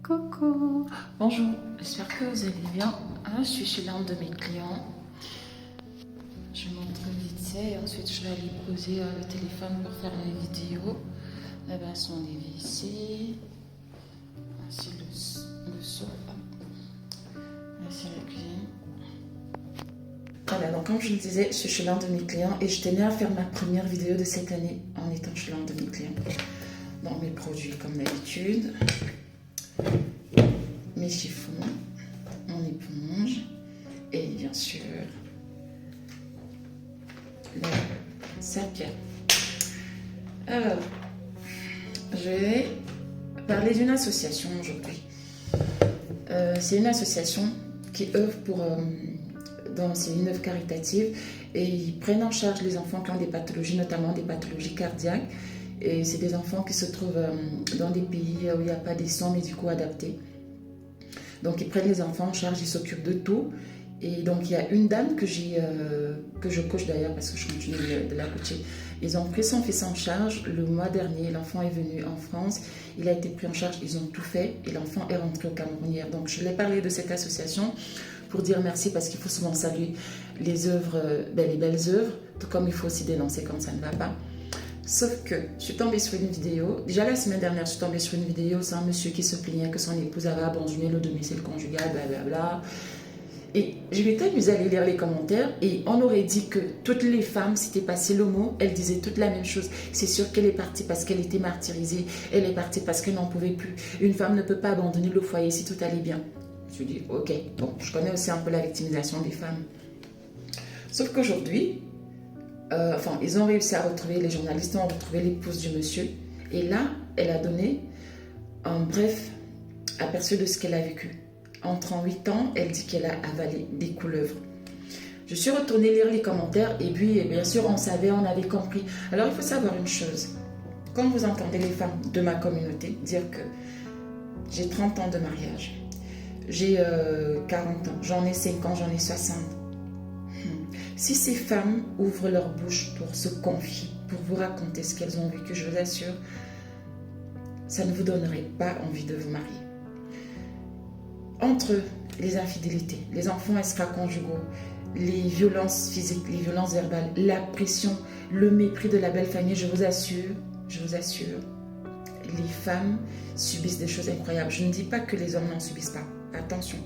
Coucou, bonjour, j'espère que vous allez bien. Je suis chez l'un de mes clients. Je montre vite fait et ensuite je vais aller poser le téléphone pour faire la vidéo. Là-bas sont les WC. Voici le seau. Voici la cuisine. Voilà, donc comme je le disais, je suis chez l'un de mes clients et je tenais à faire ma première vidéo de cette année en étant chez l'un de mes clients. Donc mes produits comme d'habitude. Mes chiffons, mon éponge et bien sûr la serpillère. Alors, je vais parler d'une association aujourd'hui. C'est une association qui œuvre c'est une œuvre caritative et ils prennent en charge les enfants qui ont des pathologies, notamment des pathologies cardiaques. Et c'est des enfants qui se trouvent dans des pays où il n'y a pas des soins médicaux adaptés. Donc ils prennent les enfants en charge, ils s'occupent de tout. Et donc il y a une dame que je coach d'ailleurs parce que je continue de la coacher. Ils ont pris son fils en charge le mois dernier. L'enfant est venu en France, il a été pris en charge, ils ont tout fait et l'enfant est rentré au Cameroun hier. Donc je l'ai parlé de cette association pour dire merci parce qu'il faut souvent saluer les œuvres, les belles œuvres, tout comme il faut aussi dénoncer quand ça ne va pas. Sauf que je suis tombée sur une vidéo, déjà la semaine dernière, je suis tombée sur une vidéo, c'est un monsieur qui se plaignait que son épouse avait abandonné le domicile conjugal, blablabla. Et je m'étais amusée à aller lire les commentaires et on aurait dit que toutes les femmes, c'était passé le mot, elles disaient toutes la même chose. C'est sûr qu'elle est partie parce qu'elle était martyrisée, elle est partie parce qu'elle n'en pouvait plus. Une femme ne peut pas abandonner le foyer si tout allait bien. Je me suis dit, ok, bon, je connais aussi un peu la victimisation des femmes. Sauf qu'aujourd'hui, ils ont réussi à retrouver, les journalistes ont retrouvé l'épouse du monsieur. Et là, elle a donné un bref aperçu de ce qu'elle a vécu. En 38 ans, elle dit qu'elle a avalé des couleuvres. Je suis retournée lire les commentaires et puis, bien sûr, on avait compris. Alors, il faut savoir une chose. Quand vous entendez les femmes de ma communauté dire que j'ai 30 ans de mariage, j'ai 40 ans, j'en ai 5 ans, j'en ai 60. Si ces femmes ouvrent leur bouche pour se confier, pour vous raconter ce qu'elles ont vécu, je vous assure, ça ne vous donnerait pas envie de vous marier. Entre les infidélités, les enfants extra-conjugaux, les violences physiques, les violences verbales, la pression, le mépris de la belle famille, je vous assure, les femmes subissent des choses incroyables. Je ne dis pas que les hommes n'en subissent pas. Attention.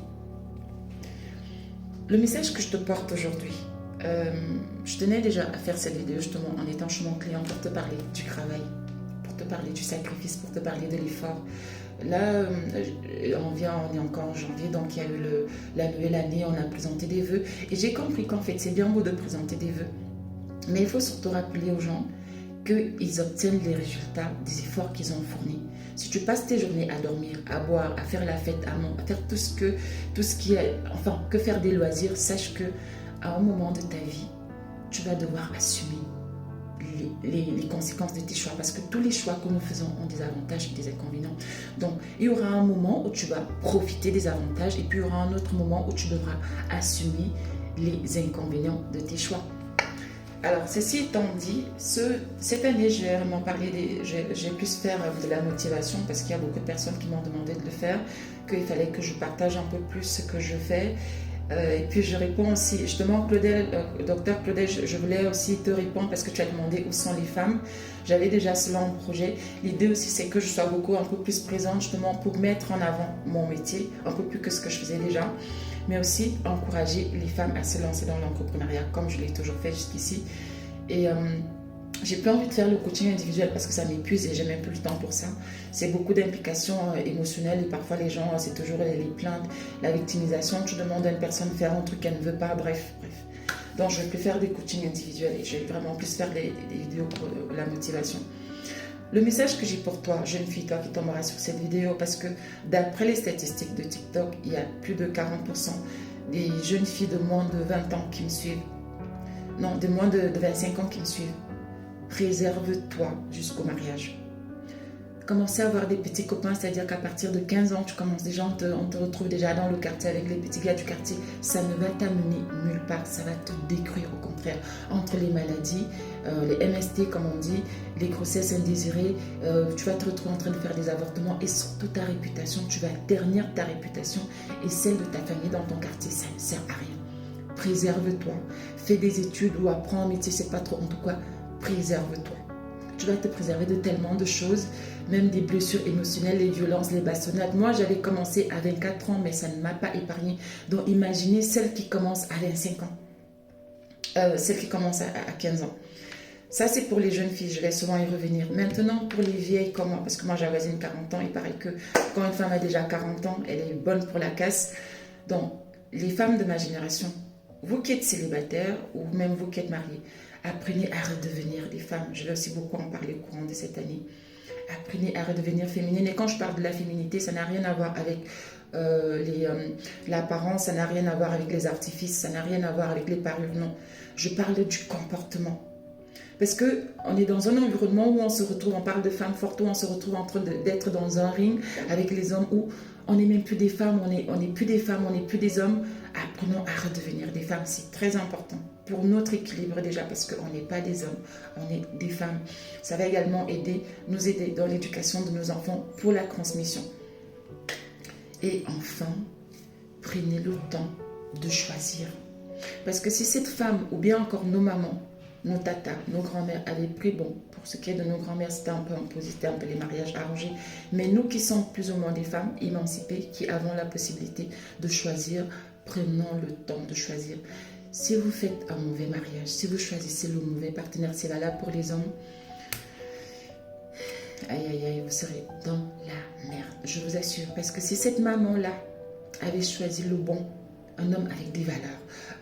Le message que je te porte aujourd'hui, je tenais déjà à faire cette vidéo justement en étant chez mon client pour te parler du travail, pour te parler du sacrifice, pour te parler de l'effort. Là, on est encore en janvier, donc il y a eu la nouvelle année, on a présenté des vœux. Et j'ai compris qu'en fait, c'est bien beau de présenter des vœux. Mais il faut surtout rappeler aux gens qu'ils obtiennent les résultats des efforts qu'ils ont fournis. Si tu passes tes journées à dormir, à boire, à faire la fête, à faire que faire des loisirs, sache que à un moment de ta vie, tu vas devoir assumer les conséquences de tes choix parce que tous les choix que nous faisons ont des avantages et des inconvénients. Donc, il y aura un moment où tu vas profiter des avantages et puis il y aura un autre moment où tu devras assumer les inconvénients de tes choix. Alors, ceci étant dit, cette année, j'ai vraiment j'ai pu faire de la motivation parce qu'il y a beaucoup de personnes qui m'ont demandé de le faire, qu'il fallait que je partage un peu plus ce que je fais. Et puis je réponds aussi, justement Claudel, docteur Claudel, je voulais aussi te répondre parce que tu as demandé où sont les femmes. J'avais déjà cela en projet. L'idée aussi c'est que je sois un peu plus présente justement pour mettre en avant mon métier, un peu plus que ce que je faisais déjà, mais aussi encourager les femmes à se lancer dans l'entrepreneuriat comme je l'ai toujours fait jusqu'ici. Et j'ai plus envie de faire le coaching individuel parce que ça m'épuise et j'ai même plus le temps pour ça. C'est beaucoup d'implications émotionnelles et parfois les gens, c'est toujours les plaintes, la victimisation. Tu demandes à une personne de faire un truc qu'elle ne veut pas, bref. Donc je vais plus faire des coachings individuels et je vais vraiment plus faire des vidéos pour la motivation. Le message que j'ai pour toi, jeune fille, toi qui tomberas sur cette vidéo, parce que d'après les statistiques de TikTok, il y a plus de 40% des jeunes filles de moins de 20 ans qui me suivent. Non, de moins de 25 ans qui me suivent. Préserve-toi jusqu'au mariage. commencer à avoir des petits copains, c'est-à-dire qu'à partir de 15 ans, tu commences déjà, on te retrouve déjà dans le quartier avec les petits gars du quartier, ça ne va t'amener nulle part, ça va te détruire au contraire. Entre les maladies, les MST comme on dit, les grossesses indésirées, tu vas te retrouver en train de faire des avortements et surtout ta réputation, tu vas ternir ta réputation et celle de ta famille dans ton quartier, ça ne sert à rien. Préserve-toi, fais des études ou apprends un métier, c'est pas trop, en tout cas, préserve-toi. Tu vas te préserver de tellement de choses, même des blessures émotionnelles, les violences, les bastonnades. Moi, j'avais commencé à 24 ans, mais ça ne m'a pas épargné. Donc, imaginez celle qui commence à 25 ans, celle qui commence à 15 ans. Ça, c'est pour les jeunes filles, je vais souvent y revenir. Maintenant, pour les vieilles comme moi, parce que moi, j'avoisine 40 ans, il paraît que quand une femme a déjà 40 ans, elle est bonne pour la casse. Donc, les femmes de ma génération, vous qui êtes célibataires ou même vous qui êtes mariés, apprenez à redevenir des femmes. Je vais aussi beaucoup en parler au courant de cette année. Apprenez à redevenir féminine. Et quand je parle de la féminité, ça n'a rien à voir avec l'apparence, ça n'a rien à voir avec les artifices, ça n'a rien à voir avec les parures, non. Je parle du comportement. Parce qu'on est dans un environnement où on se retrouve, on parle de femmes fortes, où on se retrouve en train d'être dans un ring avec les hommes, où on n'est même plus des femmes, on n'est plus des femmes, on n'est plus des hommes. Apprenons à redevenir des femmes, c'est très important pour notre équilibre déjà, parce qu'on n'est pas des hommes, on est des femmes. Ça va également nous aider dans l'éducation de nos enfants pour la transmission. Et enfin, prenez le temps de choisir. Parce que si cette femme, ou bien encore nos mamans, nos tatas, nos grands-mères avaient pris, bon, pour ce qui est de nos grands-mères, c'était un peu imposé, c'était un peu les mariages arrangés. Mais nous qui sommes plus ou moins des femmes émancipées, qui avons la possibilité de choisir, prenons le temps de choisir. Si vous faites un mauvais mariage, si vous choisissez le mauvais partenaire, c'est valable pour les hommes, aïe aïe aïe, vous serez dans la merde, je vous assure. Parce que si cette maman-là avait choisi le bon, un homme avec des valeurs,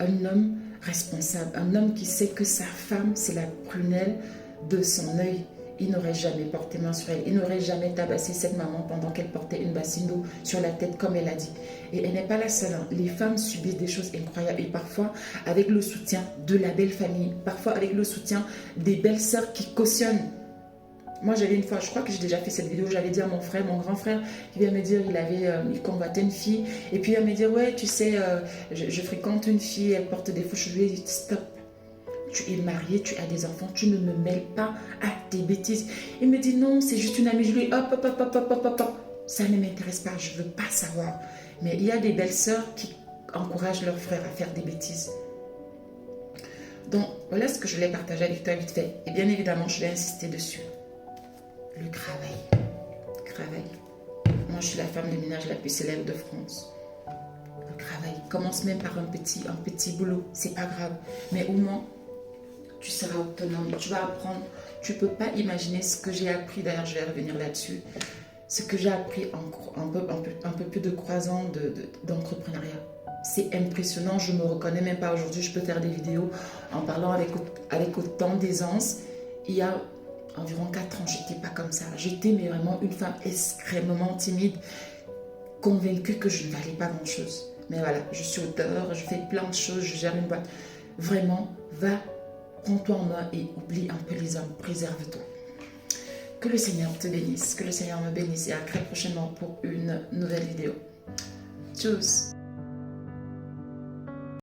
un homme responsable, un homme qui sait que sa femme, c'est la prunelle de son œil, il n'aurait jamais porté main sur elle, il n'aurait jamais tabassé cette maman pendant qu'elle portait une bassine d'eau sur la tête comme elle a dit. Et elle n'est pas la seule, hein. Les femmes subissent des choses incroyables et parfois avec le soutien de la belle famille, parfois avec le soutien des belles sœurs qui cautionnent. Moi, j'avais une fois, je crois que j'ai déjà fait cette vidéo, j'avais dit à mon frère, mon grand frère, qui vient me dire, il convoitait une fille, et puis il vient me dire, ouais, tu sais, je fréquente une fille, elle porte des faux cheveux. Je lui ai dit, stop, tu es mariée, tu as des enfants, tu ne me mêles pas à tes bêtises. Il me dit, non, c'est juste une amie. Je lui ai dit, hop, ça ne m'intéresse pas, je ne veux pas savoir. Mais il y a des belles sœurs qui encouragent leurs frères à faire des bêtises. Donc, voilà ce que je voulais partager avec toi vite fait. Et bien évidemment, je vais insister dessus. Le travail. Moi, je suis la femme de ménage la plus célèbre de France. Le travail commence même par un petit boulot. C'est pas grave. Mais au moins, tu seras autonome. Tu vas apprendre. Tu peux pas imaginer ce que j'ai appris. D'ailleurs, je vais revenir là-dessus. Ce que j'ai appris en un peu plus de 3 ans d'entrepreneuriat. C'est impressionnant. Je ne me reconnais même pas aujourd'hui. Je peux faire des vidéos en parlant avec autant d'aisance. Il y a environ 4 ans, j'étais pas comme ça. J'étais vraiment une femme extrêmement timide, convaincue que je ne valais pas grand-chose. Mais voilà, je suis auteur, je fais plein de choses, je gère une boîte. Vraiment, prends-toi en main et oublie un peu les hommes, préserve-toi. Que le Seigneur te bénisse, que le Seigneur me bénisse et à très prochainement pour une nouvelle vidéo. Tchuss!